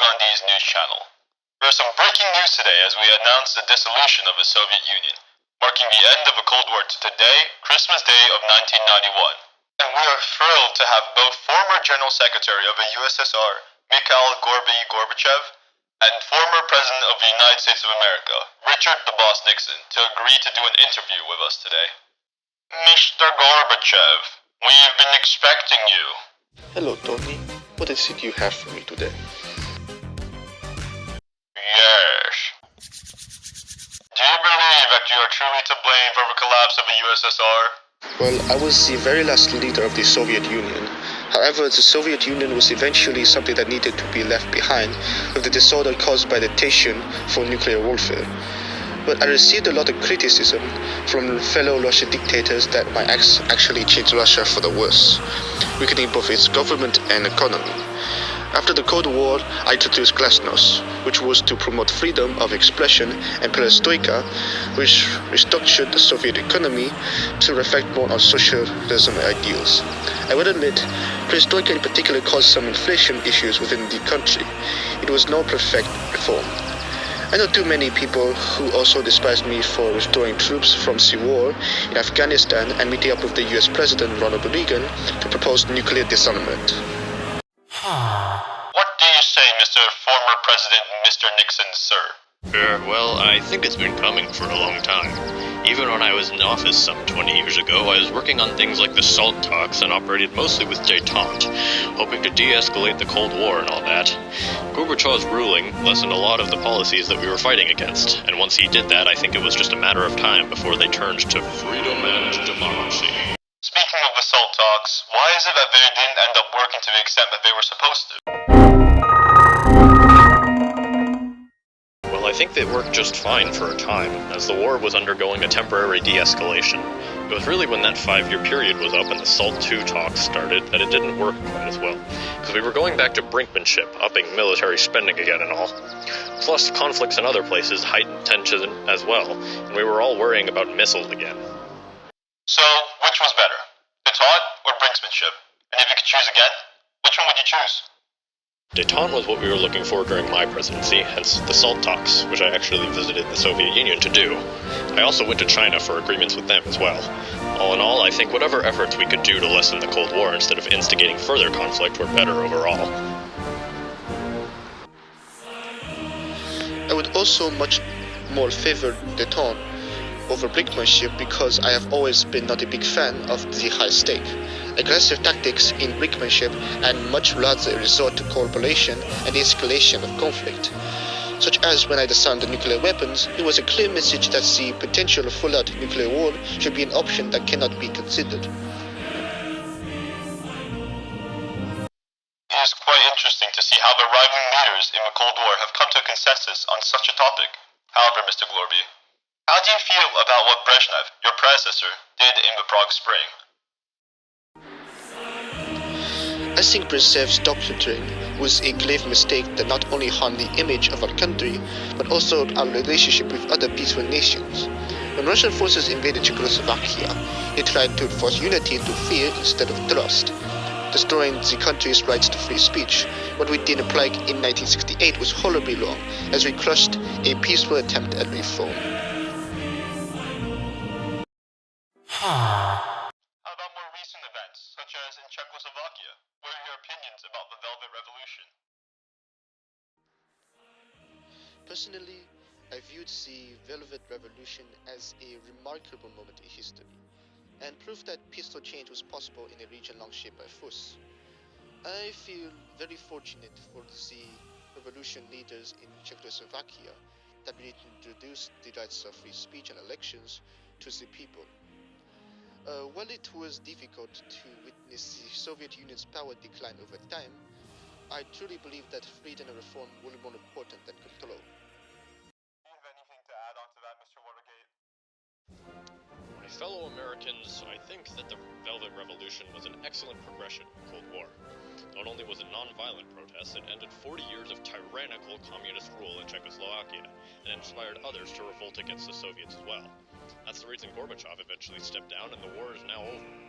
Gandhi's news channel. There is some breaking news today as we announce the dissolution of the Soviet Union, marking the end of the Cold War to today, Christmas Day of 1991. And we are thrilled to have both former General Secretary of the USSR, Mikhail Gorbachev, and former President of the United States of America, Richard the Boss Nixon, to agree to do an interview with us today. Mr. Gorbachev, we've been expecting you. Hello, Tony. What is it you have for me today? Yes. Do you believe that you are truly to blame for the collapse of the USSR? Well, I was the very last leader of the Soviet Union. However, the Soviet Union was eventually something that needed to be left behind with the disorder caused by the tension for nuclear warfare. But I received a lot of criticism from fellow Russian dictators that my acts actually changed Russia for the worse, weakening both its government and economy. After the Cold War, I introduced Glasnost, which was to promote freedom of expression, and Perestroika, which restructured the Soviet economy to reflect more on socialism ideals. I will admit, Perestroika in particular caused some inflation issues within the country. It was no perfect reform. I know too many people who also despise me for restoring troops from the war in Afghanistan and meeting up with the US President Ronald Reagan to propose nuclear disarmament. What do you say, Mr. Former President Mr. Nixon, sir? Well, I think it's been coming for a long time. Even when I was in office some 20 years ago, I was working on things like the SALT talks and operated mostly with détente, hoping to de-escalate the Cold War and all that. Gorbachev's ruling lessened a lot of the policies that we were fighting against, and once he did that, I think it was just a matter of time before they turned to freedom and democracy. Speaking of the SALT talks, why is it that they didn't end up working to the extent that they were supposed to? Well, I think they worked just fine for a time, as the war was undergoing a temporary de-escalation. It was really when that 5-year period was up and the SALT II talks started that it didn't work quite as well, because we were going back to brinkmanship, upping military spending again and all. Plus, conflicts in other places heightened tension as well, and we were all worrying about missiles again. So, which was better? Détente or brinksmanship? And if you could choose again, which one would you choose? Détente was what we were looking for during my presidency, hence the SALT talks, which I actually visited the Soviet Union to do. I also went to China for agreements with them as well. All in all, I think whatever efforts we could do to lessen the Cold War instead of instigating further conflict were better overall. I would also much more favor détente over brinkmanship because I have always been not a big fan of the high stake, aggressive tactics in brinkmanship, and much rather resort to cooperation and escalation of conflict. Such as when I disarmed the nuclear weapons, it was a clear message that the potential of full-out nuclear war should be an option that cannot be considered. It is quite interesting to see how the rivaling leaders in the Cold War have come to a consensus on such a topic. However, Mr. Glorby, how do you feel about what Brezhnev, your predecessor, did in the Prague Spring? I think Brezhnev's doctrine was a grave mistake that not only harmed the image of our country, but also our relationship with other peaceful nations. When Russian forces invaded Czechoslovakia, they tried to force unity through fear instead of trust, destroying the country's rights to free speech. What we did in Prague in 1968 was horribly wrong, as we crushed a peaceful attempt at reform. How about more recent events, such as in Czechoslovakia? What are your opinions about the Velvet Revolution? Personally, I viewed the Velvet Revolution as a remarkable moment in history, and proof that peaceful change was possible in a region long shaped by force. I feel very fortunate for the revolution leaders in Czechoslovakia that reintroduced the rights of free speech and elections to the people. While it was difficult to witness the Soviet Union's power decline over time, I truly believe that freedom and reform were more important than control. Do you have anything to add on to that, Mr. Watergate? My fellow Americans, I think that the Velvet Revolution was an excellent progression in the Cold War. Not only was it non-violent protest, it ended 40 years of tyrannical communist rule in Czechoslovakia, and inspired others to revolt against the Soviets as well. That's the reason Gorbachev eventually stepped down and the war is now over.